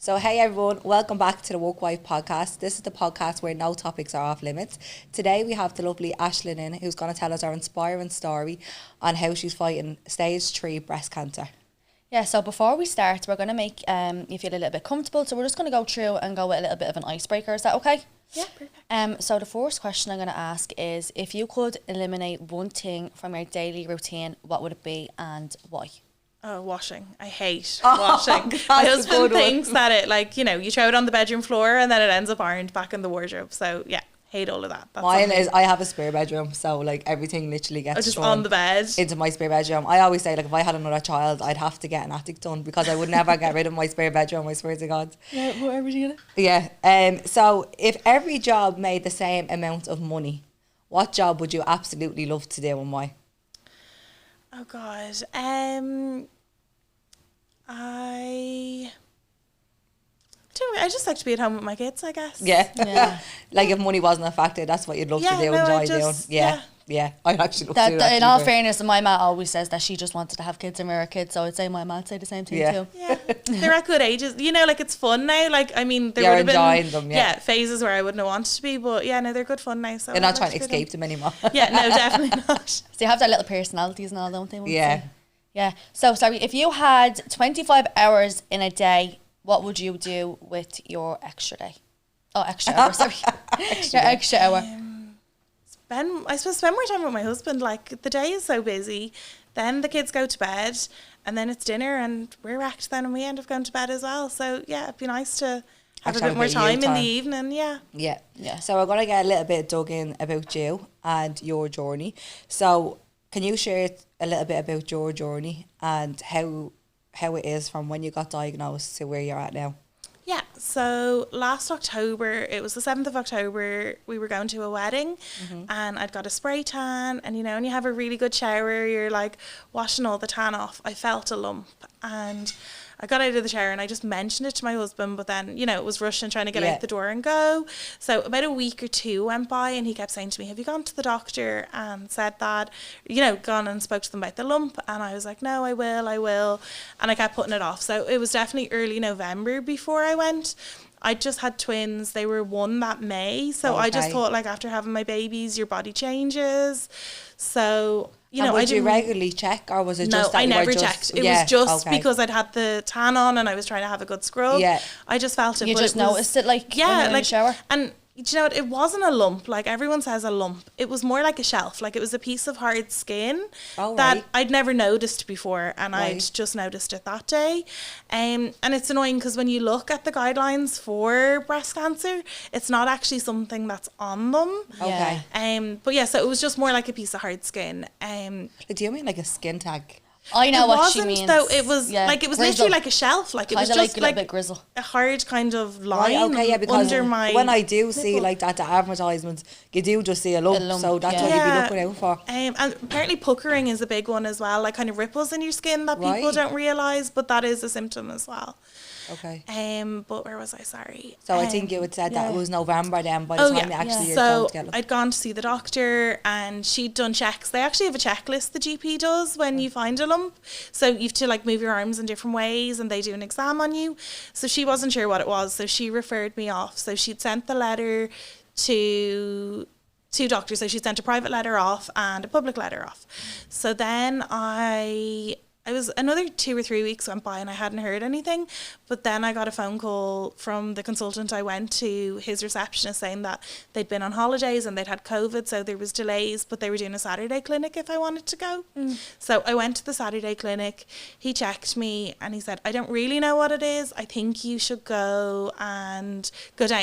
So hey everyone, welcome back to the Woke Wife podcast. This is the podcast where no topics are off limits. Today we have the lovely Aishling in, who's going to tell us our inspiring story on how she's fighting stage 3 breast cancer. Yeah, so before we start, we're going to make you feel a little bit comfortable. So we're just going to go through and go with a little bit of an icebreaker. Is that okay? Yeah, perfect. So the first question I'm going to ask is, if you could eliminate one thing from your daily routine, what would it be and why? Oh, washing. I hate washing. My husband thinks that it, like, you know, you throw it on the bedroom floor and then it ends up ironed back in the wardrobe. So, yeah, hate all of that. That's Mine is, I have a spare bedroom, so like everything literally gets just thrown on the bed into my spare bedroom. I always say, like, if I had another child, I'd have to get an attic done because I would never get rid of my spare bedroom, I swear to God. Yeah, whatever you gonna. Yeah. So if every job made the same amount of money, what job would you absolutely love to do and why? Oh, God. I just like to be at home with my kids, I guess. Yeah. Like if money wasn't a factor, that's what you'd love to do, enjoy doing. Yeah. I'd actually love to do that. In all fairness, my mum always says that she just wanted to have kids when we were kids, so I'd say my mum would say the same thing too. Yeah, they're at good ages. You know, like it's fun now. Like, I mean, there You're would have enjoying been them, phases where I wouldn't have wanted to be, but yeah, no, they're good fun now. So you're not trying to escape them anymore. Yeah, no, definitely not. So you have their little personalities and all, don't they? Yeah. Yeah. So, sorry, if you had 25 hours in a day, what would you do with your extra day? Oh, extra hour, sorry. extra hour. I suppose spend more time with my husband. Like, the day is so busy. Then the kids go to bed, and then it's dinner, and we're wrecked then, and we end up going to bed as well. So, yeah, it'd be nice to have a bit more time in the evening, Yeah. So we're going to get a little bit dug in about you and your journey. So can you share a little bit about your journey and how it is from when you got diagnosed to where you're at now? Yeah, so last October, it was the 7th of October, we were going to a wedding and I'd got a spray tan, and you know, when you have a really good shower, you're like washing all the tan off. I felt a lump and I got out of the shower and I just mentioned it to my husband, but then, you know, it was rushing trying to get out the door and go. So about a week or two went by and he kept saying to me, have you gone to the doctor and said that, you know, gone and spoke to them about the lump? And I was like, no, I will. And I kept putting it off. So it was definitely early November before I went. I just had twins. They were one that May. So I just thought, like, after having my babies, your body changes. So, you know, would you regularly check, or was it just that I never checked. It was just because I'd had the tan on and I was trying to have a good scrub. Yeah. I just felt it. You just noticed it, like, when you were in the shower? And you know what, it wasn't a lump like everyone says a lump. It was more like a shelf. Like, it was a piece of hard skin that I'd never noticed before, and I'd just noticed it that day. And it's annoying because when you look at the guidelines for breast cancer, it's not actually something that's on them. But yeah, so it was just more like a piece of hard skin. Do you mean like a skin tag? I know what she means. Though it was like, it was grizzle. literally like a shelf. Like, it was just like a little bit grizzle. A hard kind of line because under my when I do see like that, the advertisements, you do just see a lump, so that's what you'd be looking out for. And apparently puckering is a big one as well, like kind of ripples in your skin that people don't realise, but that is a symptom as well. Okay. But where was I? Sorry. So I think you had said that it was November then by the time you actually So I'd gone to see the doctor and she'd done checks. They actually have a checklist the GP does when you find a lump. So you have to like move your arms in different ways and they do an exam on you. So she wasn't sure what it was, so she referred me off. So she'd sent the letter to two doctors. So she sent a private letter off and a public letter off. So then I was another 2 or 3 weeks went by and I hadn't heard anything, but then I got a phone call from the consultant I went to, his receptionist, saying that they'd been on holidays and they'd had COVID, so there was delays, but they were doing a Saturday clinic if I wanted to go. So I went to the Saturday clinic. He checked me and he said, I don't really know what it is. I think you should go down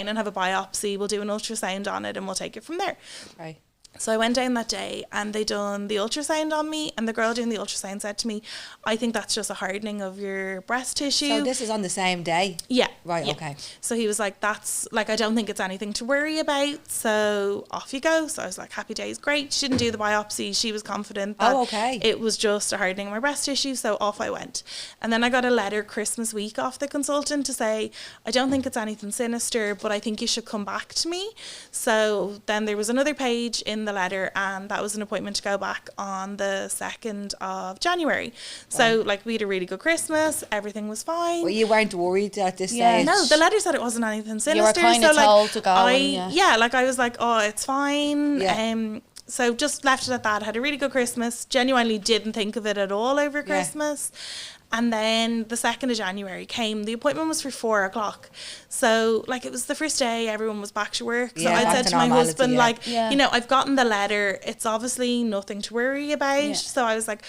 and have a biopsy. We'll do an ultrasound on it and we'll take it from there. Right. So I went down that day and they done the ultrasound on me, and the girl doing the ultrasound said to me, I think that's just a hardening of your breast tissue. So this is on the same day? Yeah. Right, yeah. okay. So he was like, that's like, I don't think it's anything to worry about, so off you go. So I was like, happy days, great. She didn't do the biopsy. She was confident that it was just a hardening of my breast tissue, so off I went. And then I got a letter Christmas week off the consultant to say, I don't think it's anything sinister, but I think you should come back to me. So then there was another page in the letter, and that was an appointment to go back on the 2nd of January. So like we had a really good Christmas, everything was fine. Well, you weren't worried at this Yeah. stage? No, the letter said it wasn't anything sinister. You were kind of so told to go. like I was like, oh, it's fine. Yeah. So just left it at that. Had a really good Christmas. Genuinely didn't think of it at all over Christmas. And then the 2nd of January came. The appointment was for 4:00. So like it was the first day everyone was back to work. So Yeah, I back said to to my normality, husband, yeah. like, Yeah. you know, I've gotten the letter. It's obviously nothing to worry about. Yeah. So I was like,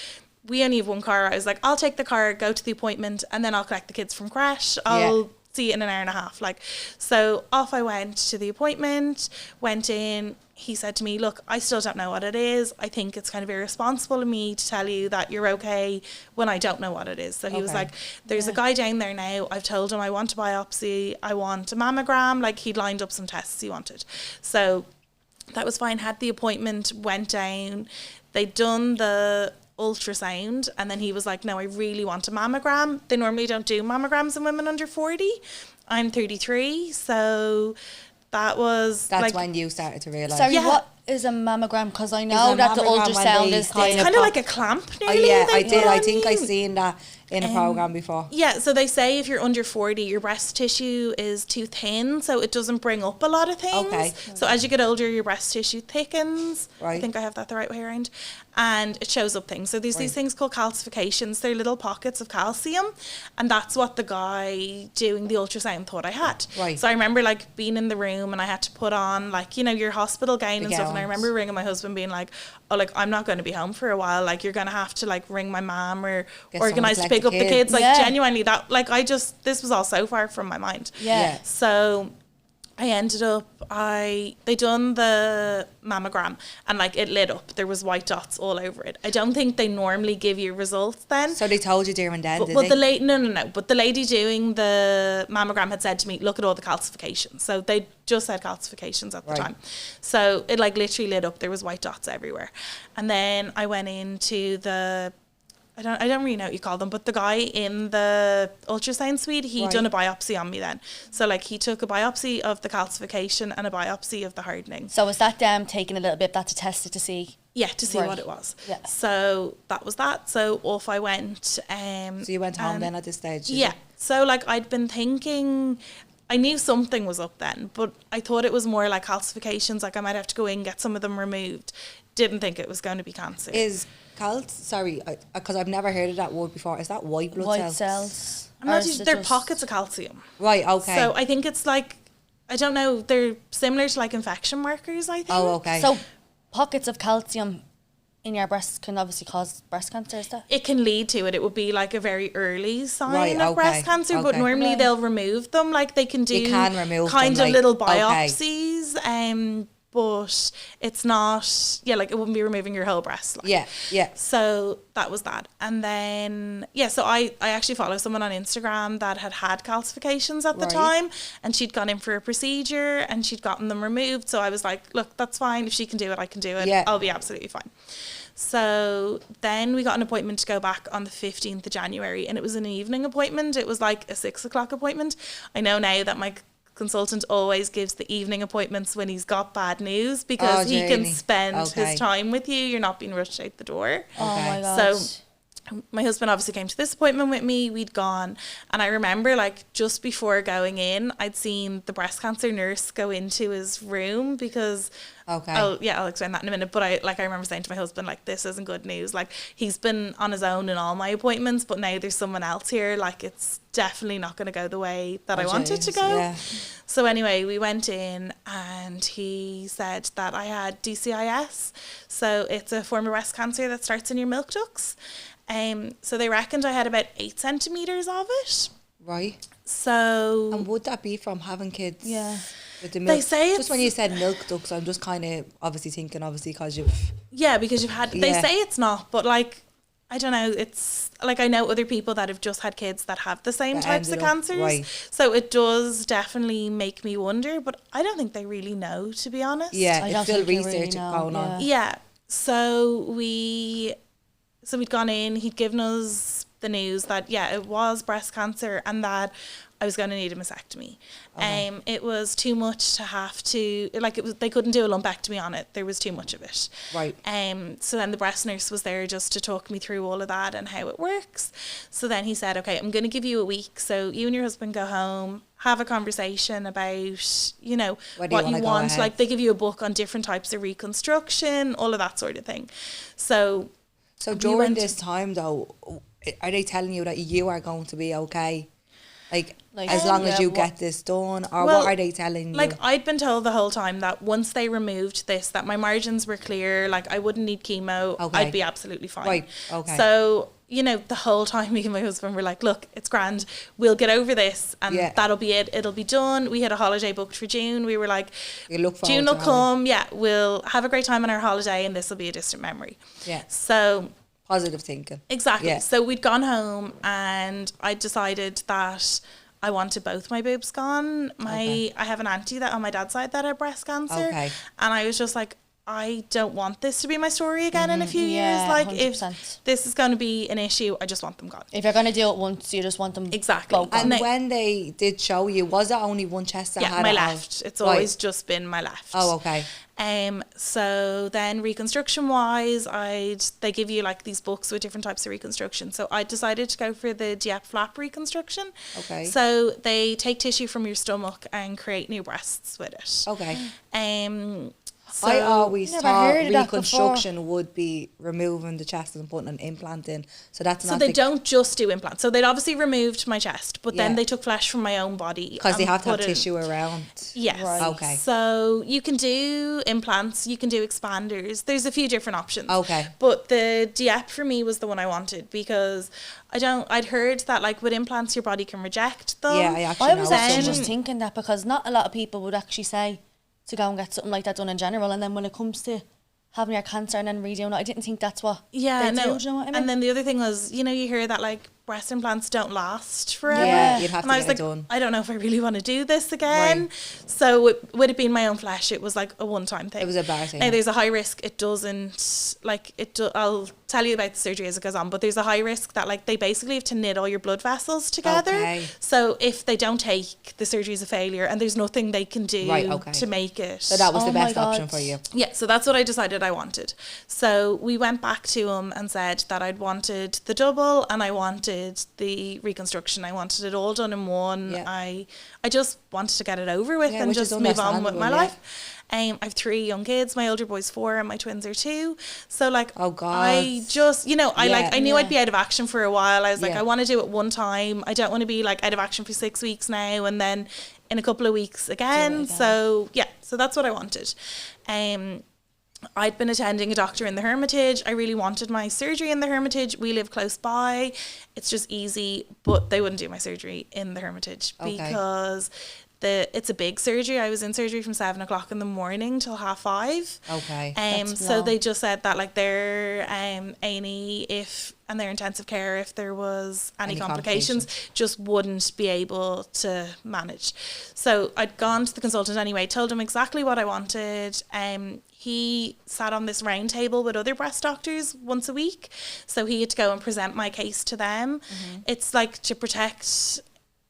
we only have one car. I was like, I'll take the car, go to the appointment, and then I'll collect the kids from crash. I'll see you in an hour and a half. Like, so off I went to the appointment, went in. He said to me, look, I still don't know what it is. I think it's kind of irresponsible of me to tell you that you're okay when I don't know what it is. So he was like, there's a guy down there now. I've told him I want a biopsy. I want a mammogram. Like, he'd lined up some tests he wanted. So that was fine. Had the appointment, went down. They'd done the ultrasound, and then he was like, no, I really want a mammogram. They normally don't do mammograms in women under 40. I'm 33, so that's like when you started to realise. Sorry, Yeah. what is a mammogram? Because I Is know a that the mammogram when ultrasound they is kind the... kind of like a clamp Oh nearly. yeah, they I put did. I on think I you. seen that in a program before. Yeah, so they say if you're under 40, your breast tissue is too thin, so it doesn't bring up a lot of things. Okay. So as you get older, your breast tissue thickens. I Right. think I have that the right way around. And it shows up things. So there's these things called calcifications. They're little pockets of calcium. And that's what the guy doing the ultrasound thought I had. Right. So I remember like being in the room and I had to put on like, you know, your hospital gown and stuff. And I gowns. remember ringing my husband being like, oh, like, I'm not going to be home for a while. Like, you're going to have to like ring my mom or Get someone to organise to collect pick the up the kids. kids. Like, Yeah. genuinely, that, like, this was all so far from my mind. Yeah. So I ended up, they done the mammogram and like it lit up. There was white dots all over it. I don't think they normally give you results then. So they told you there and then, did But they? the lady, no. But the lady doing the mammogram had said to me, look at all the calcifications. So they just said calcifications at the Right. time. So it like literally lit up. There was white dots everywhere. And then I went into I don't really know what you call them, but the guy in the ultrasound suite, he'd done a biopsy on me then. So like he took a biopsy of the calcification and a biopsy of the hardening. So was that them taking a little bit of that to test it to see? Yeah, to see Right. what it was. Yeah. So that was that. So off I went. So you went home then at this stage? did Yeah. you? So like I'd been thinking, I knew something was up then, but I thought it was more like calcifications, like I might have to go in, get some of them removed. Didn't think it was going to be cancer. Is sorry, because I've never heard of that word before. Is that white blood White cells? cells? I'm Or not is too, it they're just- pockets of calcium. Right, okay. So I think it's like, I don't know, they're similar to like infection markers, I think. oh, okay. So pockets of calcium in your breast can obviously cause breast cancer, is that? It can lead to it. It would be like a very early sign Right, of breast okay, cancer, but okay. normally Right. they'll remove them. Like they can do You can remove kind them, of like, little okay. biopsies, but it's not, like it wouldn't be removing your whole breast. Like. yeah. So that was that. And then, so I actually follow someone on Instagram that had calcifications at the Right. time, and she'd gone in for a procedure and she'd gotten them removed. So I was like, look, that's fine. If she can do it, I can do it. Yeah. I'll be absolutely fine. So then we got an appointment to go back on the 15th of January, and it was an evening appointment. It was like a 6:00 appointment. I know now that my consultant always gives the evening appointments when he's got bad news because Oh, he can journey. spend Okay. his time with you. You're not being rushed out the door. Oh my Okay. god. So my husband obviously came to this appointment with me. We'd gone, and I remember like just before going in, I'd seen the breast cancer nurse go into his room because Okay. I'll explain that in a minute. But I remember saying to my husband, like, this isn't good news. Like, he's been on his own in all my appointments, but now there's someone else here. Like, it's definitely not going to go the way that I want it to jeez, go. yeah. So anyway, we went in and he said that I had DCIS. So it's a form of breast cancer that starts in your milk ducts. So they reckoned I had about 8 centimetres of it. Right. So And would that be from having kids? Yeah. With the milk? They say just when it's- you said milk ducts, I'm just kind of obviously thinking, because you've. yeah, because you've had, they Yeah. say it's not, but like, I don't know, it's like I know other people that have just had kids that have the same That types of ended up- cancers. right. So it does definitely make me wonder, but I don't think they really know, to be honest. Yeah, I it's don't still think you really research know, going on. Yeah. So we'd gone in, he'd given us the news that, it was breast cancer and that I was going to need a mastectomy. It was too much to have to, like, they couldn't do a lumpectomy on it. There was too much of it. Right. So then the breast nurse was there just to talk me through all of that and how it works. So then he said, okay, I'm going to give you a week. So you and your husband go home, have a conversation about, you know, what you want. Like, they give you a book on different types of reconstruction, all of that sort of thing. So during this time, though, are they telling you that you are going to be okay? Like as long as you get this done, or what are they telling you? Like, I'd been told the whole time that once they removed this, that my margins were clear, like I wouldn't need chemo, I'd be absolutely fine. Right, okay. So, you know, the whole time me and my husband were like, look, it's grand, we'll get over this, and that'll be it, it'll be done. We had a holiday booked for June. We were like, June will come, we'll have a great time on our holiday, and this will be a distant memory. Yeah. So... positive thinking. Exactly. Yeah. So we'd gone home, and I decided that I wanted both my boobs gone. I have an auntie that on my dad's side that had breast cancer. Okay. And I was just like, I don't want this to be my story again in a few years. Like, 100%. if this is going to be an issue, I just want them gone. If you're going to do it once, you just want them Exactly. And when they did show you, was it only one chest that had my it left. It's always just been my left. Oh, okay. So then reconstruction wise, they give you like these books with different types of reconstruction. So I decided to go for the Dieppe flap reconstruction. Okay. So they take tissue from your stomach and create new breasts with it. Okay. So I always Never thought heard of that reconstruction would be removing the chest and putting an implant in. So that's not. So they don't just do implants. So they'd obviously removed my chest, but then they took flesh from my own body because they have to have tissue around. Yes. Right. Okay. So you can do implants, you can do expanders. There's a few different options. Okay. But the Dieppe for me was the one I wanted because I'd heard that like with implants your body can reject them. Yeah, I was know actually someone. just thinking that because not a lot of people would actually say to go and get something like that done in general, and then when it comes to having your cancer and then redoing it, I didn't think that's what they do, do you know what I mean? And then the other thing was, you know, you hear that like breast implants don't last forever. Yeah, you'd have and to I was get like, it done. I don't know if I really want to do this again. Right. So with it being my own flesh, it was like a one-time thing. It was a bar thing. Now there's a high risk. It doesn't like it. I'll tell you about the surgery as it goes on, but there's a high risk that like they basically have to knit all your blood vessels together. Okay. So if they don't take, the surgery is a failure, and there's nothing they can do to make it. So that was the Oh my best option God. for you. Yeah, so that's what I decided I wanted. So we went back to him and said that I'd wanted the double and I wanted the reconstruction. I wanted it all done in one. Yeah. I just wanted to get it over with and which just is move on with my understandable, life. I have 3 young kids. My older boy's 4 and my twins are 2. So like, Oh, God. I just, you know, I knew I'd be out of action for a while. I was like, Yeah. I want to do it one time. I don't want to be like out of action for 6 weeks now and then in a couple of weeks again. So yeah, so that's what I wanted. I'd been attending a doctor in the Hermitage. I really wanted my surgery in the Hermitage. We live close by. It's just easy, but they wouldn't do my surgery in the Hermitage because it's a big surgery. I was in surgery from 7 o'clock in the morning till 5:30. Okay. So they just said that like their A&E and their intensive care, if there was any complications, just wouldn't be able to manage. So I'd gone to the consultant anyway, told him exactly what I wanted. He sat on this round table with other breast doctors once a week. So he had to go and present my case to them. It's like to protect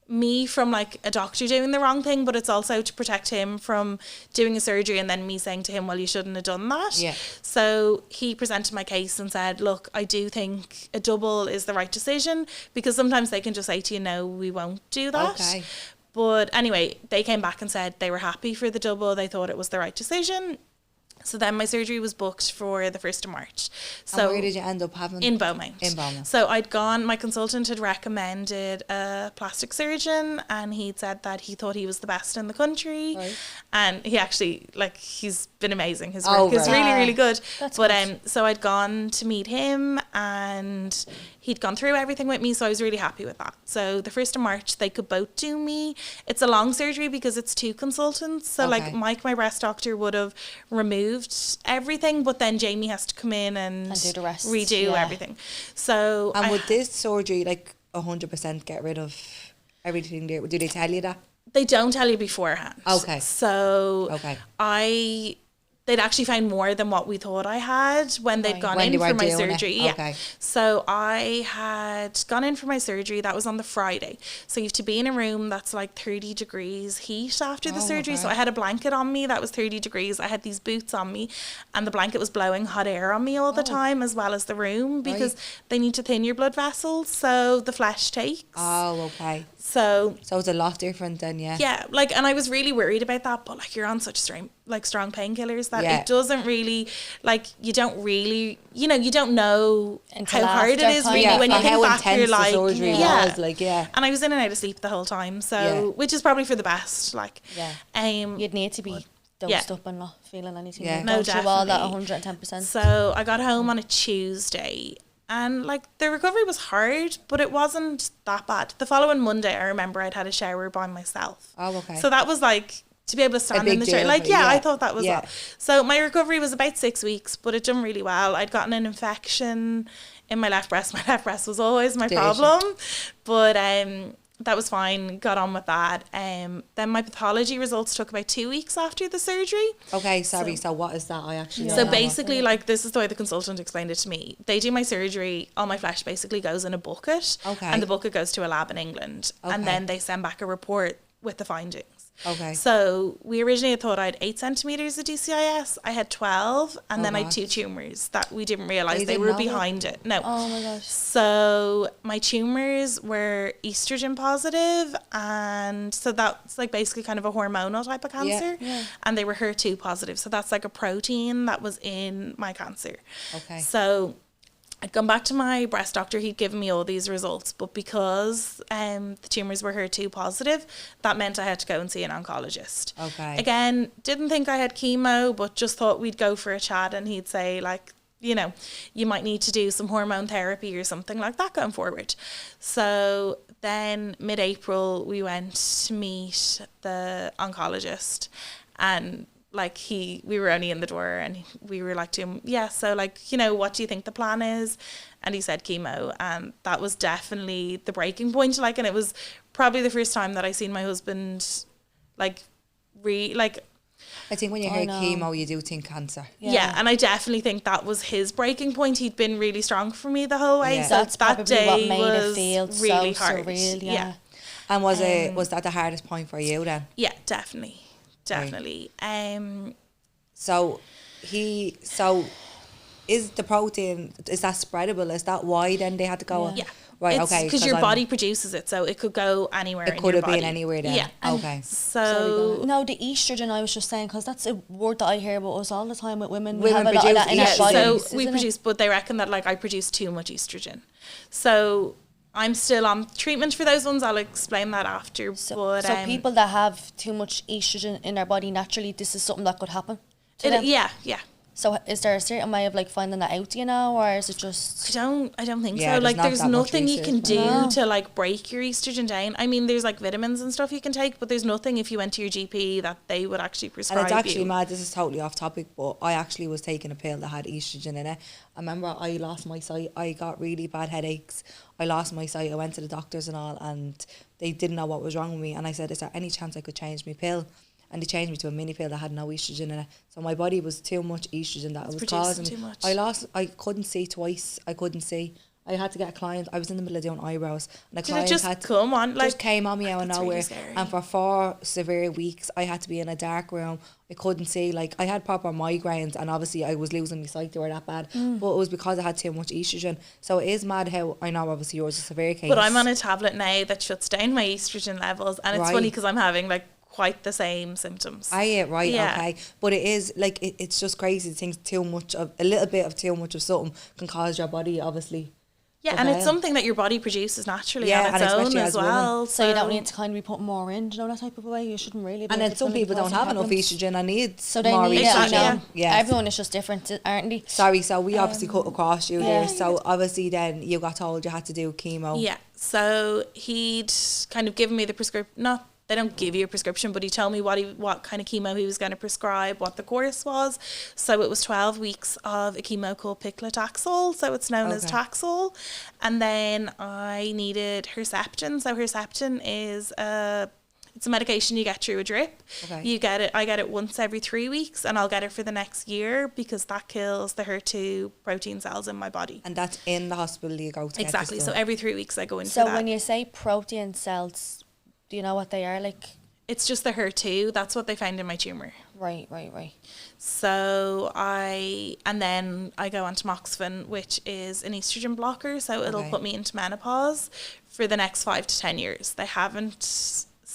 me from like a doctor doing the wrong thing, but it's also to protect him from doing a surgery and then me saying to him, well, you shouldn't have done that. Yeah. So he presented my case and said, look, I do think a double is the right decision, because sometimes they can just say to you, no, we won't do that. Okay. But anyway, they came back and said they were happy for the double. They thought it was the right decision. So then my surgery was booked for the 1st of March. So and where did you end up having? In Beaumont. In Beaumont. So I'd gone, my consultant had recommended a plastic surgeon, and he'd said that he thought he was the best in the country. Right. And he actually, like, he's been amazing. His work is really, really good. That's but good. so I'd gone to meet him, and he'd gone through everything with me, so I was really happy with that. So the 1st of March, they could both do me. It's a long surgery because it's 2 consultants. So like Mike, my breast doctor, would have removed everything, but then Jamie has to come in and do the rest. redo everything. So And would this surgery like 100% get rid of everything there? Do they tell you that? they don't tell you beforehand. Okay. So Okay. they'd actually found more than what we thought I had when they'd gone When in they were for my doing it. surgery. Yeah. Okay. So I had gone in for my surgery. That was on the Friday. So you have to be in a room that's like 30 degrees heat after the surgery. okay. So I had a blanket on me that was 30 degrees. I had these boots on me, and the blanket was blowing hot air on me all the time, as well as the room, because they need to thin your blood vessels so the flesh takes. Oh, okay. So it's a lot different then, yeah. yeah, like, and I was really worried about that, but like, you're on such strong painkillers that Yeah. it doesn't really, like, you don't really, you don't know Until how hard it after is kind really of. when you and think how back. You're intense like, the surgery was, like, yeah. And I was in and out of sleep the whole time, so Yeah. which is probably for the best. Like, You'd need to be dosed up and not feeling anything. Yeah. No, No, all that definitely. 110%. So I got home on a Tuesday, and like, the recovery was hard, but it wasn't that bad. The following Monday, I remember I'd had a shower by myself. Oh, okay. So that was like, to be able to stand big in the chair. deal Like, for you, yeah. I thought that was Yeah. that. So my recovery was about 6 weeks, but it done really well. I'd gotten an infection in my left breast. My left breast was always my problem, but that was fine. Got on with that. Then my pathology results took about 2 weeks after the surgery. Okay, sorry. So what is that? I actually So don't know. basically, like, this is the way the consultant explained it to me. They do my surgery, all my flesh basically goes in a bucket. Okay. And the bucket goes to a lab in England. Okay. And then they send back a report with the findings. Okay. So we originally had thought I had 8 centimetres of DCIS. I had 12, and then I had God. 2 tumours that we didn't realise You they didn't were know behind it. No. Oh my gosh. So my tumours were estrogen positive, and so that's like basically kind of a hormonal type of cancer. Yeah. And they were HER2 positive. So that's like a protein that was in my cancer. Okay. So I'd gone back to my breast doctor. He'd given me all these results, but because the tumours were HER2 positive, that meant I had to go and see an oncologist. Okay. Again, didn't think I had chemo, but just thought we'd go for a chat, and he'd say, like, you might need to do some hormone therapy or something like that going forward. So then mid-April, we went to meet the oncologist, and like, we were only in the door, and we were like to him, so like, what do you think the plan is? And he said chemo, and that was definitely the breaking point. Like, and it was probably the first time that I seen my husband like I think when you hear chemo, you do think cancer. yeah, and I definitely think that was his breaking point. He'd been really strong for me the whole way. Yeah. So That's that probably day what made it was feel really so hard. surreal, yeah. And was that the hardest point for you then? Yeah, definitely. So is the protein, is that spreadable? Is that why then they had to go? Yeah. Right, It's okay. because your body produces it, so it could go anywhere. It in could your have been body. anywhere then. Yeah. Okay. So No, the estrogen, I was just saying, because that's a word that I hear about us all the time with women. We Women have a lot of that in produce our estrogen. bodies. so we isn't it? produce, but they reckon that like I produce too much estrogen. So I'm still on treatment for those ones. I'll explain that after. So people that have too much estrogen in their body, naturally, this is something that could happen to them. yeah. So is there a certain way of like finding that out, or is it just... I don't think Yeah, so. there's Like, not there's that much nothing you can research. do No. to like break your estrogen down. I mean, there's like vitamins and stuff you can take, but there's nothing if you went to your GP that they would actually prescribe And it's actually you. mad, this is totally off topic, but I actually was taking a pill that had estrogen in it. I remember I lost my sight. I got really bad headaches. I lost my sight. I went to the doctors and all, and they didn't know what was wrong with me. And I said, is there any chance I could change my pill? And they changed me to a mini pill that had no estrogen in it. So my body was too much estrogen that it was producing causing too me. much. I couldn't see twice. I couldn't see. I had to get a client. I was in the middle of doing eyebrows. And a Did it client just had to, come on? Like, just came on me out of that's really nowhere. scary. And for 4 severe weeks, I had to be in a dark room. I couldn't see. Like, I had proper migraines, and obviously I was losing my sight. They were that bad. But it was because I had too much estrogen. So it is mad how, I know obviously yours is a severe case. but I'm on a tablet now that shuts down my estrogen levels, and it's Right. funny because I'm having like quite the same symptoms. Right, Yeah. okay. But it is, like, it's just crazy to think too much of, a little bit of too much of something can cause your body, obviously. Yeah, and it's Okay. something that your body produces naturally Yeah, on and its own especially as as women. well. So you don't need to kind of be putting more in, that type of a way? You shouldn't really be. And then some people don't have enough estrogen and need So they more need estrogen. it, I know. Yes. Everyone is just different, aren't they? Sorry, so we obviously cut across you yeah. there. So obviously then you got told you had to do chemo. Yeah, so he'd kind of given me the prescription. They don't give you a prescription, but he told me what kind of chemo he was going to prescribe, what the course was. So it was 12 weeks of a chemo called piclitaxel, so it's known as Okay. Taxol. And then I needed Herceptin. So Herceptin is It's a medication you get through a drip. Okay. You get it. I get it once every 3 weeks, and I'll get it for the next year because that kills the HER2 protein cells in my body. And that's in the hospital you go to Exactly. get this So done. every 3 weeks I go in So for that. when you say protein cells, do you know what they are like? It's just the HER2. That's what they found in my tumour. Right. So then I go on tamoxifen, which is an estrogen blocker. So it'll Okay. put me into menopause for the next 5 to 10 years.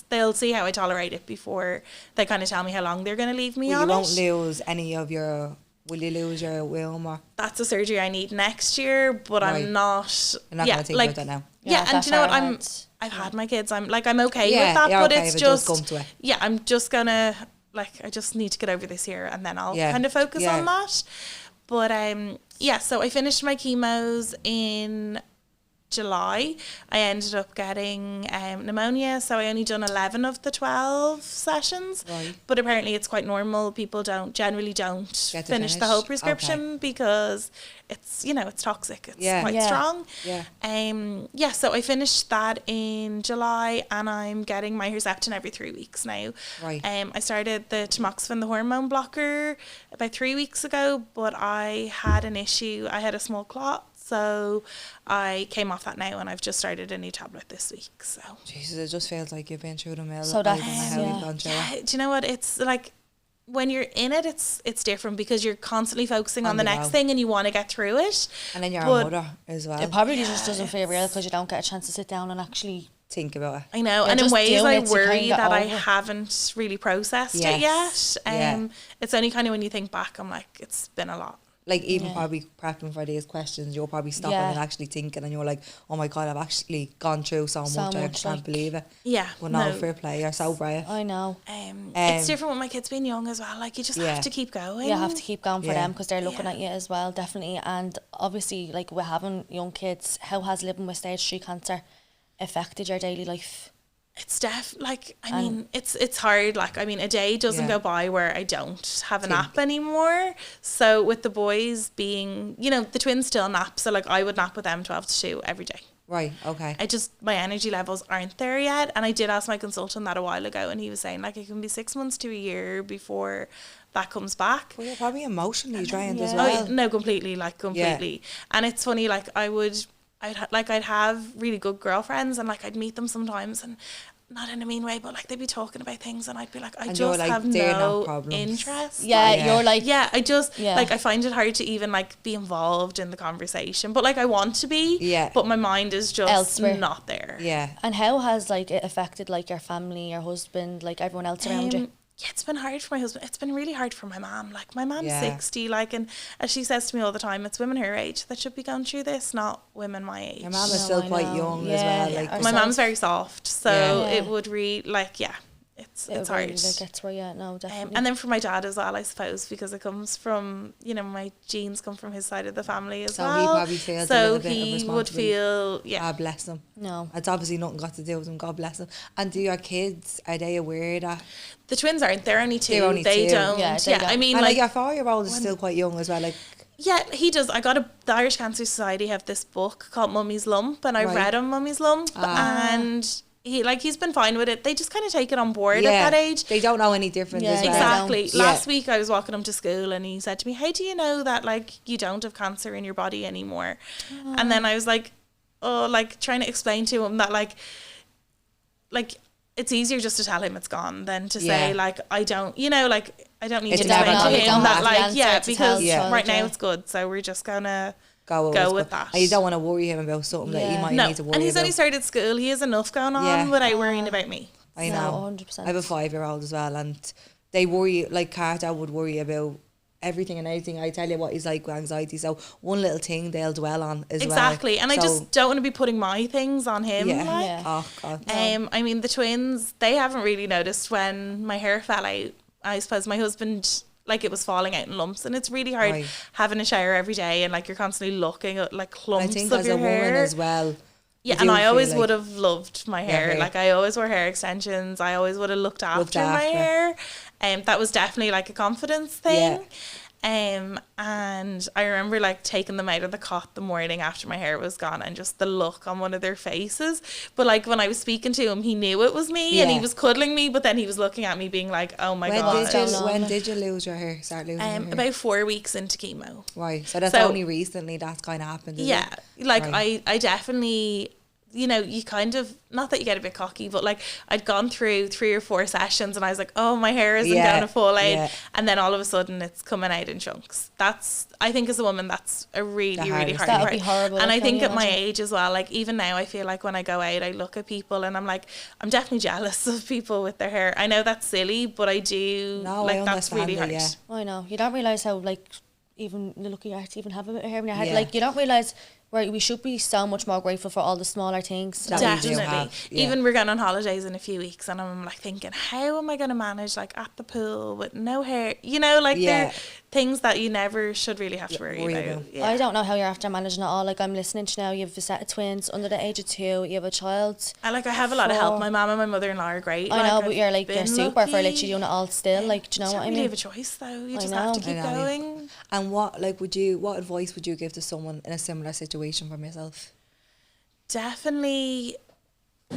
They'll see how I tolerate it before they kind of tell me how long they're going to leave me Well, on you won't it. lose any of your... Will you lose your womb or... That's a surgery I need next year, but Right. I'm not... You're not going to think about that now? Yeah, and that's do you know what? how hard. I've had my kids. I'm okay Yeah, with that, you're but okay it's if it does just... come to it. Yeah, I'm just going to... I just need to get over this year and then I'll Yeah, kind of focus yeah. on that. But, so I finished my chemos in July. I ended up getting pneumonia, so I only done 11 of the 12 sessions. Right. But apparently it's quite normal. People generally don't Get to finish the finish? whole prescription because it's, it's toxic. It's Yeah. quite Yeah. strong. Yeah. So I finished that in July and I'm getting my Herceptin every 3 weeks now. Right. I started the tamoxifen, the hormone blocker, about 3 weeks ago, but I had an issue. I had a small clot, so I came off that now and I've just started a new tablet this week. So Jesus, it just feels like you've been through the mill. So I don't know that's- how yeah. you've gone through it. do you know what? It's like when you're in it, it's different because you're constantly focusing on On the the next go. thing and you want to get through it. And then you're But- a mother as well. It probably just doesn't feel real because you don't get a chance to sit down and actually. Think about it. I know, You're and in just ways doing I it to worry kinda that I over. haven't really processed it Yes. yet. Yeah. It's only kind of when you think back, I'm like, it's been a lot. Like even Yeah. probably prepping for these questions, you're probably stopping Yeah. and actually thinking, and you're like, "Oh my god, I've actually gone through so much. I much, can't like- believe it." Yeah, Well, no, fair play. You're so brave. I know. It's different with my kids being young as well. Like you just Yeah. have to keep going. You have to keep going for Yeah. them because they're looking Yeah. at you as well, definitely. And obviously, like we're having young kids, how has living with stage 3 cancer affected your daily life? It's I mean, it's hard. Like, I mean, a day doesn't Yeah. go by where I don't have a Think. nap anymore. So with the boys being, the twins still nap. So like I would nap with them 12 to 2 every day. Right. Okay. My energy levels aren't there yet. And I did ask my consultant that a while ago and he was saying like it can be 6 months to a year before that comes back. Well, you're probably emotionally drained as Yeah. well. No, completely. And it's funny, like I'd have really good girlfriends and like I'd meet them sometimes and not in a mean way, but like they'd be talking about things and I'd be like, I And you're just like, have they're not no problems. interest. Yeah, Yeah. you're like, Yeah, I just Yeah. like I find it hard to even like be involved in the conversation, but like I want to be. Yeah. But my mind is just Elsewhere. not there. Yeah. And how has like it affected like your family, your husband, like everyone else around you? Yeah, it's been hard for my husband. It's been really hard for my mom. Like my mom's Yeah. 60, like, and as she says to me all the time, it's women her age that should be going through this, not women my age. Your mum is No, still I quite know. young Yeah, as well. yeah. Like, Our My son- mom's very soft, so Yeah. it would it's It hard. really gets where you no, definitely. And then for my dad as well, I suppose, because it comes from, my genes come from his side of the family as So well. he probably feels a so little bit of he would responsibility. feel, God bless them. no. It's obviously nothing got to do with them. God bless them. And do your kids, are they aware that? The twins aren't. They're only 2. They're only they 2. don't. Yeah, they don't. I mean, And like like your 4-year-old is still quite young as well. Like, yeah, he does. The Irish Cancer Society have this book called Mummy's Lump, and I Right. read on Mummy's Lump, and he's been fine with it. They just kind of take it on board at that age. They don't know any different Yeah, as they well. Exactly. don't. Last week I was walking him to school and he said to me, "How do you know that like you don't have cancer in your body anymore?" And then I was like, oh, like trying to explain to him that like it's easier just to tell him it's gone than to say Yeah. like I don't like I don't need It's to never explain to gonna him come that back. like yeah, To because tell Yeah. right now yeah. it's good, so we're just gonna Go with that. And you don't want to worry him about something that Yeah. he might no. need to worry And he's about. only started school. He has enough going on Yeah. without worrying about me. I No, know. 100%. I have a 5-year-old as well, and they worry, like Carter would worry about everything and anything. I tell you what he's like with anxiety. So one little thing they'll dwell on as well. Exactly. And I So, just don't want to be putting my things on him. yeah. Like. Yeah. Oh God. I mean, the twins, they haven't really noticed when my hair fell out. I suppose my husband, like, it was falling out in lumps, and it's really hard Right. having a shower every day, and like you're constantly looking at like I clumps think of as your a woman hair. as well. Yeah, you and do I feel always like- would have loved my hair. hair. Like I always wore hair extensions. I always would have looked after my after. hair. That was definitely like a confidence thing. And I remember like taking them out of the cot the morning after my hair was gone, and just the look on one of their faces. But like when I was speaking to him, he knew it was me, and he was cuddling me, but then he was looking at me being like, oh my God. When did you lose your hair? Start losing your hair? About 4 weeks into chemo. Right. So that's only recently that's kind of happened, is yeah. it? Like Right. I definitely, you know, you kind of, not that you get a bit cocky, but like I'd gone through 3 or 4 sessions and I was like, oh, my hair isn't going to fall out. Yeah. And then all of a sudden it's coming out in chunks. That's, I think as a woman, that's a really, really hard That would part. be horrible. And I can think you at my imagine? age as well, like even now I feel like when I go out, I look at people and I'm like, I'm definitely jealous of people with their hair. I know that's silly, but I do, No, like I that's really hard. understand it, I know. You don't realise how, like, even the lucky you are to even have a bit of hair in your head. Yeah. Like, you don't realise where we should be so much more grateful for all the smaller things. That we do Definitely. have, yeah. Even we're going on holidays in a few weeks and I'm like thinking, how am I going to manage like at the pool with no hair? You know, like Yeah. they're things that you never should really have to worry about. Yeah. I don't know how you're after managing it all. Like, I'm listening to now, you have a set of twins under the age of 2, you have a child. I have a lot of help. For- My mum and my mother-in-law are great. I know, but I've you're like, you're been super for lucky. literally doing it all still. Like, do you know You what I don't really mean? have a choice though. You I just have to know. keep I know, yeah. going. And what advice would you give to someone in a similar situation from yourself? Definitely,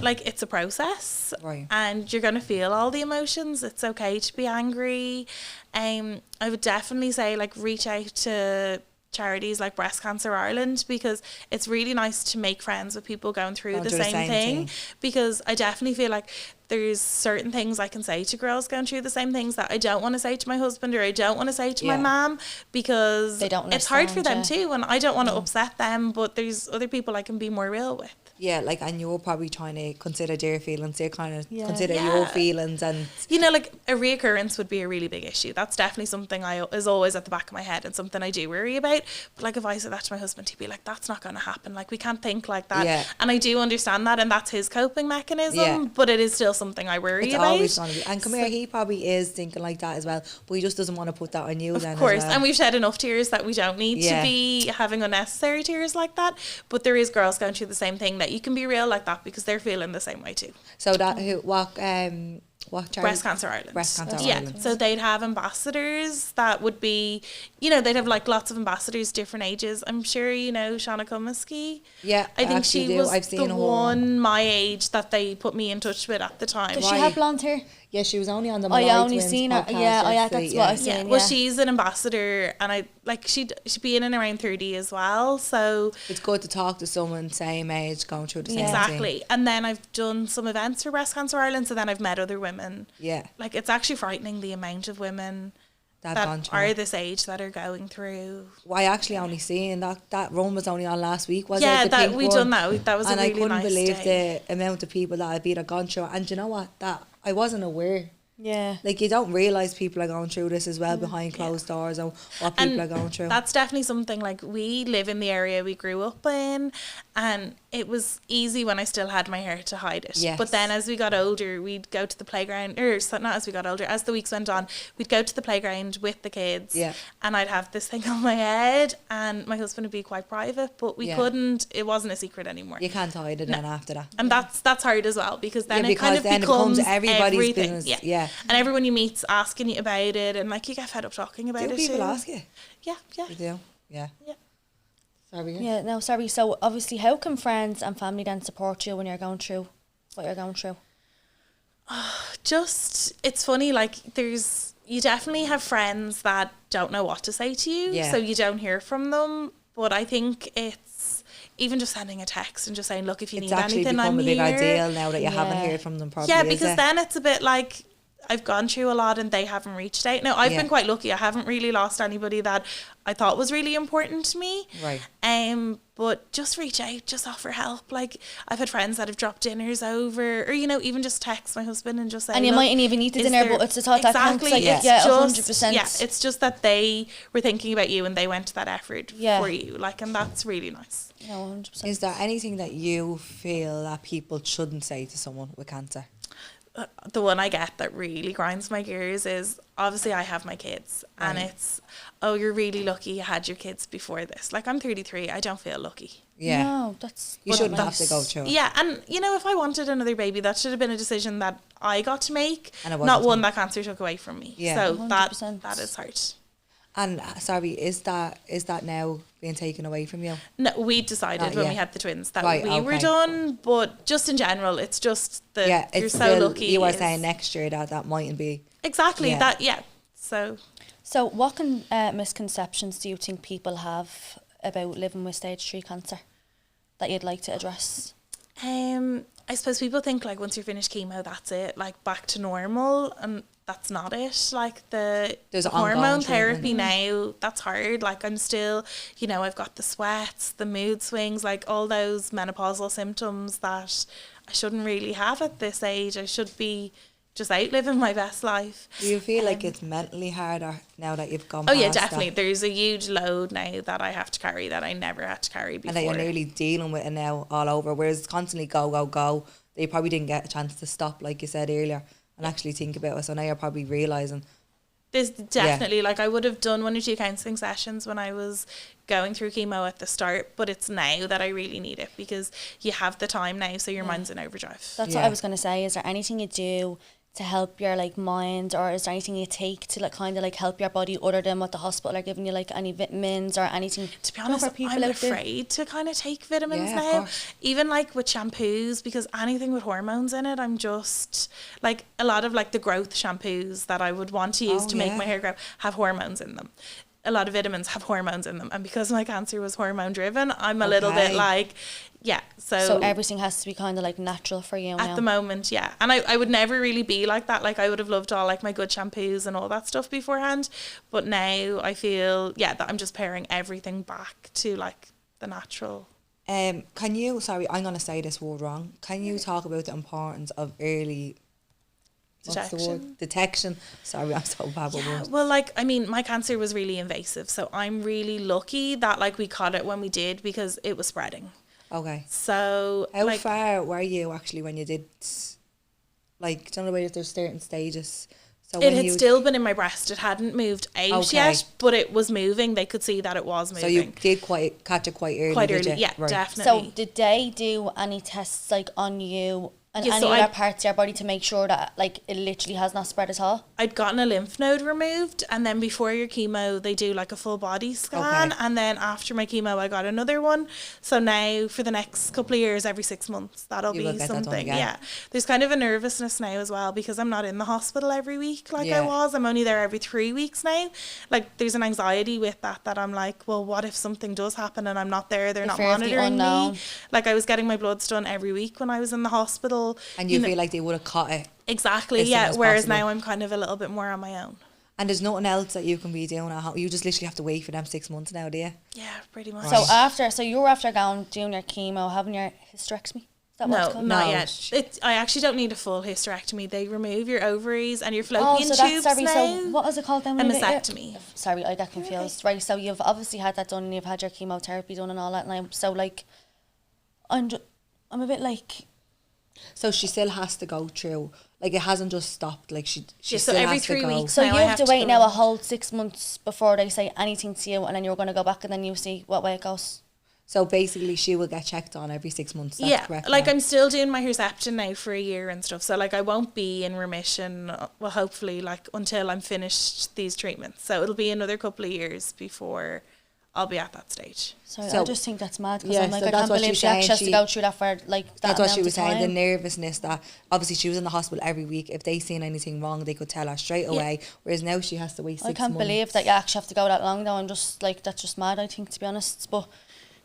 like it's a process, Right. and you're gonna feel all the emotions. It's okay to be angry. I would definitely say like reach out to charities like Breast Cancer Ireland, because it's really nice to make friends with people going through the same thing. Because I definitely feel like there's certain things I can say to girls going through the same things that I don't want to say to my husband or I don't want to say to my mum, because They don't it's hard for them understand, too, and I don't want to upset them, but there's other people I can be more real with. Yeah, like, and you're probably trying to consider their feelings. They're kind of consider Yeah. your feelings, and You know, like a reoccurrence would be a really big issue. That's definitely something is always at the back of my head and something I do worry about. But like if I said that to my husband, he'd be like, that's not going to happen. Like we can't think like that. Yeah. And I do understand that, and that's his coping mechanism, Yeah. but it is still something I worry it's about. always going to be. And come here, he probably is thinking like that as well, but he just doesn't want to put that on you. Of course, and we've shed enough tears that we don't need Yeah. to be having unnecessary tears like that. But there is girls going through the same thing that you can be real like that because they're feeling the same way too. So that what charity? Breast Cancer Ireland. Breast Cancer Yeah, Ireland. so they'd have ambassadors that would be, you know, they'd have like lots of ambassadors, different ages. I'm sure you know Shauna Comiskey. Yeah, I think actually she do. was I've seen the her. one my age that they put me in touch with at the time. Does she have blonde hair? Yeah, she was only on the I Malloy only Twins seen her. podcast Yeah, that's yesterday, what I yeah. seen. Yeah, well, she's an ambassador, and I like she'd be in and around 30 as well. So It's good to talk to someone same age going through the same thing. exactly, and then I've done some events for Breast Cancer Ireland. So then I've met other women. Yeah, Like it's actually frightening the amount of women that gone that through. are this age that are going through. Well, I actually only seen that run was only on last week, was Yeah, it? The that pink we one? done that. That was And a I really couldn't nice believe day. the amount of people that had been gone through. And do you know what? That I wasn't aware. Yeah. Like, you don't realise people are going through this as well behind closed doors and what people are going through. That's definitely something, like, we live in the area we grew up in, and it was easy when I still had my hair to hide it. Yes. But then as we got older, we'd go to the playground, or not as we got older, as the weeks went on, we'd go to the playground with the kids, Yeah. and I'd have this thing on my head, and my husband would be quite private, but we Yeah. couldn't, it wasn't a secret anymore. You can't hide it then after that. And that's hard as well, because then Yeah, it kind because of then it becomes becomes everybody's everything. business, yeah. And everyone you meet's asking you about it, and like you get fed up talking about Do it people too. ask you? Yeah, yeah. You do? Yeah. Yeah. Sorry. Yeah, no, sorry. So obviously, how can friends and family then support you when you're going through what you're going through? Just, it's funny, like you definitely have friends that don't know what to say to you, Yeah. so you don't hear from them. But I think it's even just sending a text and just saying, look, if you It's need actually anything, become I'm a big here. ideal now that you haven't Yeah. heard from them probably. Yeah, is because it? then it's a bit like, I've gone through a lot and they haven't reached out. Now, I've Yeah. been quite lucky. I haven't really lost anybody that I thought was really important to me. Right. But just reach out, just offer help. Like, I've had friends that have dropped dinners over, or, you know, even just text my husband and just say, And you "Look, mightn't even eat the is dinner, there-" but it's the thought that counts. Exactly. Like, It's yeah, just, 100%. yeah, it's just that they were thinking about you and they went to that effort Yeah. for you. Like, and that's really nice. No, 100%. Is there anything that you feel that people shouldn't say to someone with cancer? The one I get that really grinds my gears is, obviously I have my kids, and Right. it's, oh, you're really lucky you had your kids before this. Like, I'm 33, I don't feel lucky. Yeah. No, that's You shouldn't have nice. to go through it. Yeah, and you know, if I wanted another baby, that should have been a decision that I got to make, And it wasn't not one you. that cancer took away from me. Yeah. So that 100%. is hard. And sorry, is that now being taken away from you? No, we decided when yet. we had the twins that Right, we were okay. done, but just in general, it's just that Yeah, you're it's so still, lucky. you were saying next year that mightn't be. Exactly, Yeah. that, yeah. So, what misconceptions do you think people have about living with stage 3 cancer that you'd like to address? I suppose people think like once you're finished chemo, that's it, like back to normal, and that's not it. Like the There's hormone ongoing therapy treatment. now, that's hard. Like I'm still, you know, I've got the sweats, the mood swings, like all those menopausal symptoms that I shouldn't really have at this age. I should be just out living my best life. Do you feel like it's mentally harder now that you've gone Oh past yeah, definitely. that? There's a huge load now that I have to carry that I never had to carry before. And that you're nearly dealing with it now all over, whereas it's constantly go, go, go. That you probably didn't get a chance to stop, like you said earlier, and actually think about it. So now you're probably realising. There's definitely, like I would have done 1 or 2 counselling sessions when I was going through chemo at the start, but it's now that I really need it because you have the time now, so your mind's in overdrive. That's what Yeah. I was going to say. Is there anything you do to help your like mind, or is there anything you take to like kind of like help your body other than what the hospital are giving you, like any vitamins or anything? To be honest, for people I'm out there? afraid to kind of take vitamins Yeah, of now, course. even like with shampoos, because anything with hormones in it, I'm just like a lot of like the growth shampoos that I would want to use Oh, to make yeah. my hair grow have hormones in them. A lot of vitamins have hormones in them, and because my cancer was hormone driven, I'm a little bit Okay. like, yeah. So everything has to be kind of like natural for you at now. the moment, yeah. And I would never really be like that. Like I would have loved all like my good shampoos and all that stuff beforehand. But now I feel, yeah, that I'm just paring everything back to like the natural. Can you, sorry, I'm going to say this word wrong. Can you talk about the importance of early what's the word? Detection. Sorry, I'm so bad with words. Well, like, I mean, my cancer was really invasive. So I'm really lucky that like we caught it when we did because it was spreading. Okay. So How like, far were you actually when you did, like, don't know whether there's certain stages. So it when had you, still been in my breast. It hadn't moved out Okay. yet, but it was moving. They could see that it was moving. so you did catch it quite early, quite did early. you? Yeah, Right. definitely. So did they do any tests like on you and Yeah, any so other I- parts of your body to make sure that like it literally has not spread at all? I'd gotten a lymph node removed, and then before your chemo they do like a full body scan, Okay. and then after my chemo I got another one. So now for the next couple of years, every 6 months that'll You will be get that done something. again. Yeah, there's kind of a nervousness now as well because I'm not in the hospital every week like I Yeah. was. I'm only there every 3 weeks now. Like there's an anxiety with that I'm like, well, what if something does happen and I'm not there? They're The not fear of the monitoring unknown. me. Like I was getting my bloods done every week when I was in the hospital. And you know- feel like they would have caught it. exactly, as soon yeah. as Whereas possible. now I'm kind of a little bit more on my own. And there's nothing else that you can be doing at home. You just literally have to wait for them 6 months now, do you? Yeah, pretty much. So you were after doing your chemo, having your hysterectomy? Is that what it's No, called? not No. yet. I actually don't need a full hysterectomy. They remove your ovaries and your Oh, fallopian so tubes that's sorry. now. So what is it called then? A when you get mastectomy. Sorry, I got confused. Right, so you've obviously had that done, and you've had your chemotherapy done and all that. And so like, I'm a bit like, So she still has to go through. Like, it hasn't just stopped. Like, she Yeah, so still every has to 3 go. weeks. so Now you I have have to to wait go now a in. whole 6 months before they say anything to you, and then you're going to go back, and then you see what way it goes. So basically, she will get checked on every 6 months. That's Yeah, correct. like now. I'm still doing my Herceptin now for a year and stuff. So like I won't be in remission, well, hopefully, like until I'm finished these treatments. So it'll be another couple of years before I'll be at that stage. So I So- just think that's mad because Yeah, I'm like, so I that's can't what believe she's she actually saying. has to She- go through that for like that That's what amount she of was saying, the time. nervousness that obviously she was in the hospital every week. If they seen anything wrong, they could tell her straight away. Whereas now she has to wait 6 I can't months. believe that you actually have to go that long though. I'm just like, that's just mad, I think, to be honest. But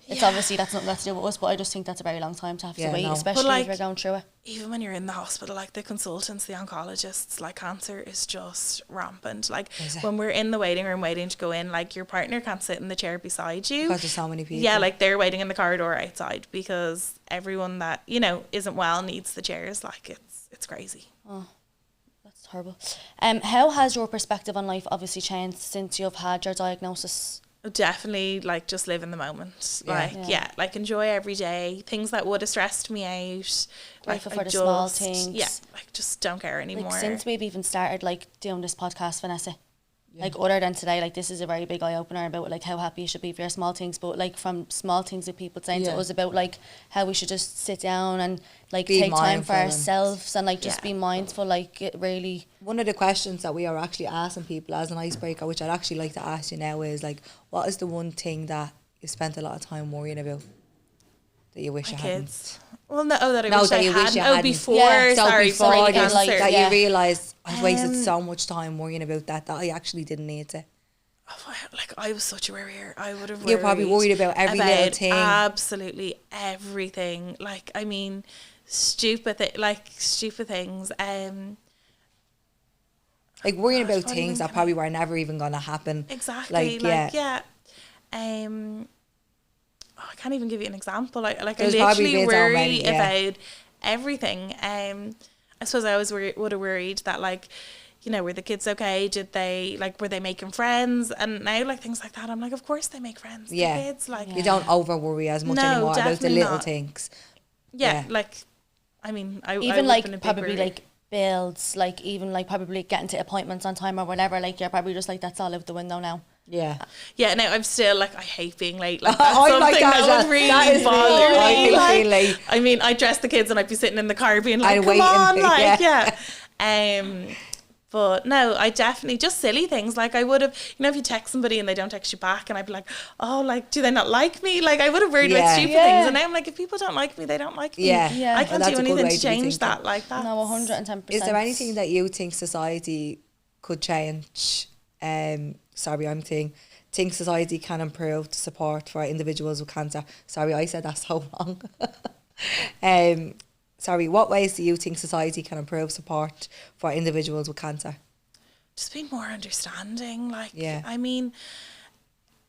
it's Yeah. obviously that's nothing to do with us, but I just think that's a very long time to have Yeah, to wait, no. especially But, like, if you're going through it. Even when you're in the hospital, like the consultants, the oncologists, like cancer is just rampant. Like Is it? when we're in the waiting room waiting to go in, like your partner can't sit in the chair beside you. Because there's so many people. Yeah, like they're waiting in the corridor outside because everyone that, you know, isn't well needs the chairs. Like it's crazy. That's horrible. How has your perspective on life obviously changed since you've had your diagnosis? Definitely like just live in the moment. Yeah. Like, Yeah. yeah, like enjoy every day. Things that would have stressed me out. Like Grateful for I the small just- things. Yeah, like just don't care anymore. Like since we've even started like doing this podcast, Vanessa, Like other than today, like this is a very big eye opener about like how happy you should be for your small things, but like from small things that people saying to us about like how we should just sit down and like Be take time mindful for and- ourselves and like just be mindful. Like it really. One of the questions that we are actually asking people as an icebreaker, which I'd actually like to ask you now, is like, what is the one thing that you spent a lot of time worrying about that you wish My you hadn't? kids. Well, no, that I No, wish that I you wish hadn't. you Oh, hadn't. before. Yeah. So Sorry, before sorry, this, like, that yeah. you realised I've wasted so much time worrying about that I actually didn't need to. Like I was such a worrier. I would have. You're probably worried about every little thing. Absolutely everything. Like I mean, stupid things. Like worrying God, about what things even that can probably were never even going to happen. Exactly. Like, I can't even give you an example. Like I There's probably literally been so worry many, yeah. about everything. I suppose I always would have worried that like, you know, were the kids okay? Did they were they making friends? And now like things like that, I'm like, of course they make friends. Yeah. The kids like You don't over worry as much No, anymore about the definitely little not. things. yeah, Yeah. like I mean I Even would've been a like big probably worrier. like builds, like even like probably getting to appointments on time or whatever, like you're probably just like that's all out the window now. Yeah. Yeah, no, I'm still like I hate being late. Like that's I'm something like that as well. would really That is me. bother I me. hate Like, being late. I mean, I'd dress the kids and I'd be sitting in the car being like, I'd "Come wait on!" and- Like, yeah. yeah. But no, I definitely just silly things. Like I would have, you know, if you text somebody and they don't text you back, and I'd be like, "Oh, like, do they not like me?" Like I would have worried Yeah. about stupid Yeah. things, and now I'm like, if people don't like me, they don't like me. Yeah. Yeah. I Well, can't that's do a good anything way to to be change thinking. that. Like that. No, 110%. Is there anything that you think society could change? Sorry, I'm think society can improve to support for individuals with cancer. Sorry, I said that so wrong. Sorry, what ways do you think society can improve support for individuals with cancer? Just being more understanding. Like, Yeah. I mean,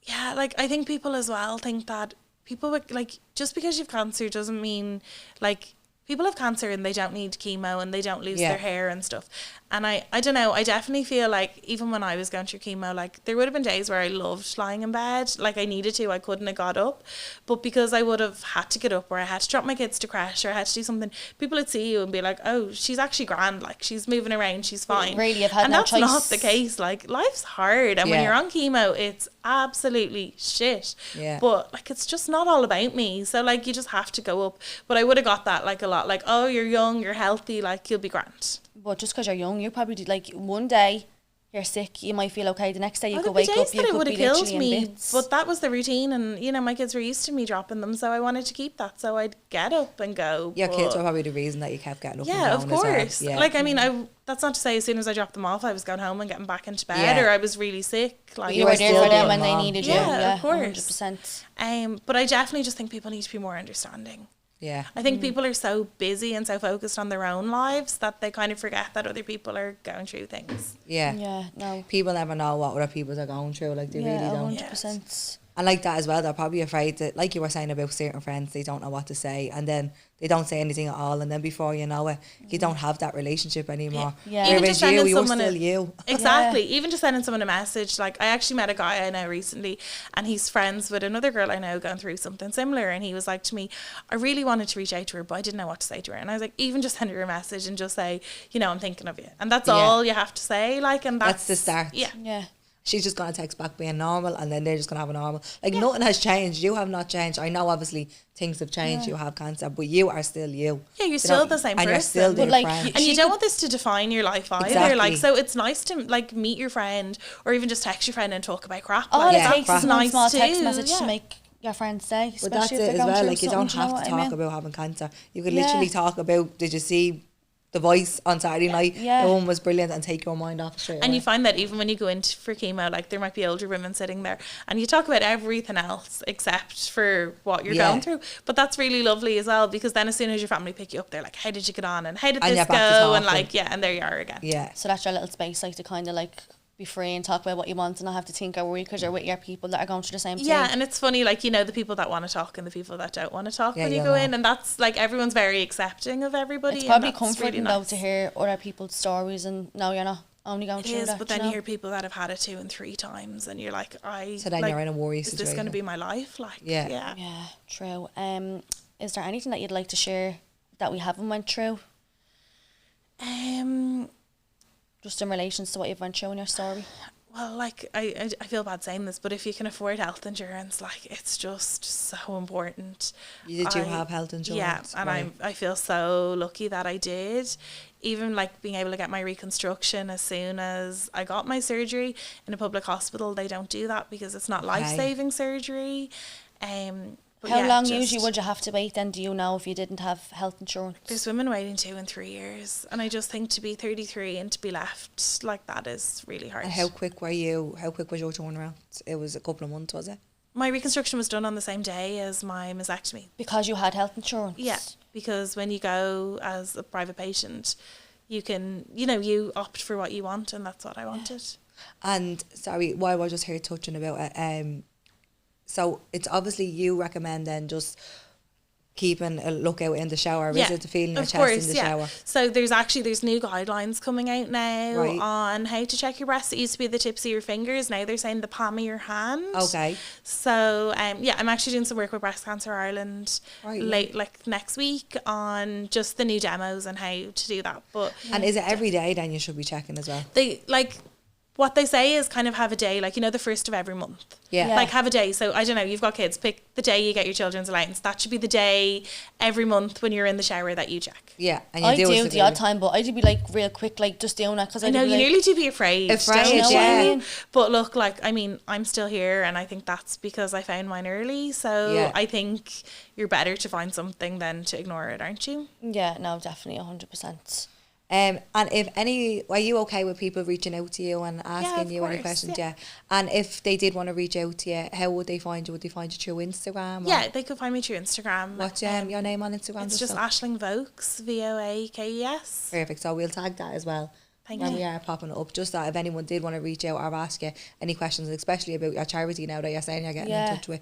yeah, like I think people as well think that people with like just because you've cancer doesn't mean like people have cancer and they don't need chemo and they don't lose Yeah. their hair and stuff. And I don't know, I definitely feel like even when I was going through chemo, like there would have been days where I loved lying in bed, like I needed to, I couldn't have got up. But because I would have had to get up or I had to drop my kids to crash or I had to do something, people would see you and be like, oh, she's actually grand, like she's moving around, she's fine. Really, I've had and no that's choice. not the case. Like life's hard and when Yeah. you're on chemo, it's absolutely shit. Yeah. But like it's just not all about me. So like you just have to go up. But I would have got that like a lot. Like, oh, you're young, you're healthy, like you'll be grand. But just because you're young, you probably did, like one day you're sick, you might feel okay. The next day you Oh, could there'd be wake days up, you that it could would be have literally killed in me, bits. but that was the routine, and you know my kids were used to me dropping them, so I wanted to keep that. So I'd get up and go. Your kids but- were probably the reason that you kept getting up and Yeah, going of as well. course. Yeah. Like I mean, that's not to say as soon as I dropped them off, I was going home and getting back into bed, Yeah. or I was really sick. Like you were were there still for them being when they mom. needed you. Yeah, Yeah, of course. 100%. But I definitely just think people need to be more understanding. Yeah. I think people are so busy and so focused on their own lives that they kind of forget that other people are going through things. Yeah. Yeah, no. People never know what other people are going through. Like, they Yeah, really don't. 100%. And like that as well, they're probably afraid that, like you were saying about certain friends, they don't know what to say, and then they don't say anything at all, and then before you know it, you don't have that relationship anymore. Yeah. Even Whereas just sending you're someone still a- you. Exactly. Even just sending someone a message. Like I actually met a guy I know recently and he's friends with another girl I know going through something similar, and he was like to me, I really wanted to reach out to her but I didn't know what to say to her, and I was like, even just send her a message and just say, you know, I'm thinking of you, and that's Yeah. all you have to say. Like, and That's the start. Yeah. Yeah. She's just going to text back being normal, and then they're just going to have a normal. Like, nothing has changed. You have not changed. I know, obviously, things have changed. You have cancer, but you are still you. Yeah, you're You still know, the same and you're person. still But, their like, friend. And you She don't could- want this to define your life either. Exactly. Like, so it's nice to like meet your friend or even just text your friend and talk about crap. All like, it Yeah, that's takes is crap. one nice small text too, message yeah. to make your friend's day, But especially that's if it they're as going well. through Like, you something, don't do you know have what to I talk mean? about having cancer. You could Yeah. literally talk about, did you see The Voice on Saturday night? Yeah. The one was brilliant, and take your mind off straight And away. you find that even when you go in for chemo, like there might be older women sitting there and you talk about everything else except for what you're Yeah. going through. But that's really lovely as well, because then as soon as your family pick you up, they're like, how did you get on? And how did And this you're back to go? And talking. like, yeah, and there you are again. Yeah. So that's your little space, like to kind of like be free and talk about what you want and not have to think or worry because you're with your people that are going through the same Yeah, thing. and it's funny, like, you know, the people that want to talk and the people that don't want to talk Yeah, when you you'll go know. in, and that's like everyone's very accepting of everybody. It's and probably that's comforting really though nice. to hear other people's stories and no, you're not only going It through is, that. but you then know? you hear people that have had it 2 and 3 times, and you're like, So then like, you're in a worry is this going situation. to be my life? Like, Yeah. yeah. Yeah, true. Is there anything that you'd like to share that we haven't went through, Um, just in relation to what you've went through in your story? Well, like, I feel bad saying this, but if you can afford health insurance, like, it's just so important. Did you have health insurance? Yeah, and Right. I feel so lucky that I did. Even, like, being able to get my reconstruction as soon as I got my surgery. In a public hospital, they don't do that because it's not life-saving surgery. But How yeah, long just- usually would you have to wait then, do you know, if you didn't have health insurance? There's women waiting 2 and 3 years, and I just think to be 33 and to be left like that is really hard. And how quick was your turnaround? It was a couple of months, was it? My reconstruction was done on the same day as my mastectomy. Because you had health insurance? Yeah, because when you go as a private patient, you can, you opt for what you want, and that's what I wanted. And sorry, while we're just here touching about it, so it's obviously you recommend then just keeping a lookout in the shower, is it, to feeling your chest in the shower? So there's new guidelines coming out now Right. on how to check your breasts. It used to be the tips of your fingers. Now they're saying the palm of your hand. Okay. So I'm actually doing some work with Breast Cancer Ireland Right, like next week on just the new demos and how to do that. But And is it every day then you should be checking as well? what they say is kind of have a day, like, the first of every month. Yeah. Yeah. Like, have a day. So, I don't know, you've got kids, pick the day you get your children's allowance. That should be the day every month when you're in the shower that you check. Yeah. And you I do it the odd time, but I do be like real quick, like just doing that because I know, you nearly do be afraid. Afraid, don't you? yeah. But look, like, I mean, I'm still here, and I think that's because I found mine early. So, Yeah. I think you're better to find something than to ignore it, aren't you? Yeah, no, definitely 100%. And are you okay with people reaching out to you and asking of you any course, questions? yeah. Yeah. And if they did want to reach out to you, how would they find you? Would they find you through Instagram? Or Yeah, they could find me through Instagram. what's your name on Instagram? It's just so- Aishling Vokes, Voakes. Perfect. So we'll tag that as well. Thank when you. we are popping it up, just that if anyone did want to reach out or ask you any questions, especially about your charity now that you're saying you're getting Yeah. in touch with.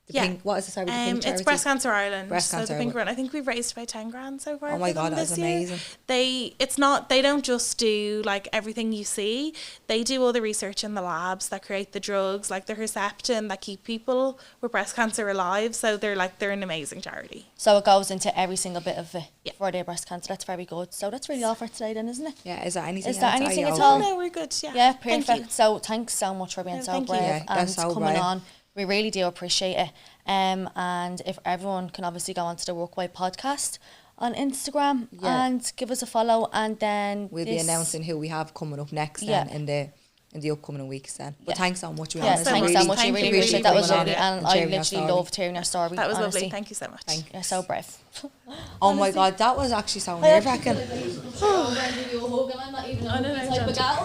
The Yeah. pink, what is the sorry, the pink charity? It's Breast Cancer Ireland. Breast so Cancer the pink Ireland. one. I think we've raised about 10 grand so far. Oh my for them God, that's this year. amazing. They don't just do like everything you see. They do all the research in the labs that create the drugs, like the Herceptin that keep people with breast cancer alive. So they're an amazing charity. So it goes into every single bit of it Yeah. for their breast cancer. That's very good. So that's really all for today then, isn't it? Yeah, is there anything Is there else? Are anything you at okay? all? No, we're good. Yeah. Yeah, Thank perfect. you. So thanks so much for being No, so thank you. brave Yeah, and that's so coming brave. on. We really do appreciate it. And if everyone can obviously go onto the Workway podcast on Instagram and give us a follow, and then We'll be announcing who we have coming up next then Yeah. in the upcoming weeks then. But Yeah. thanks so much. We Yeah, honestly thanks so really much. I thank really you. appreciate that. Was coming on lovely, and I sharing your literally story. loved hearing your story. That was honestly. lovely. Thank you so much. Thank you. You're so brave. Oh my God, that was actually so nerve-wracking. I'm not even no, type of gal.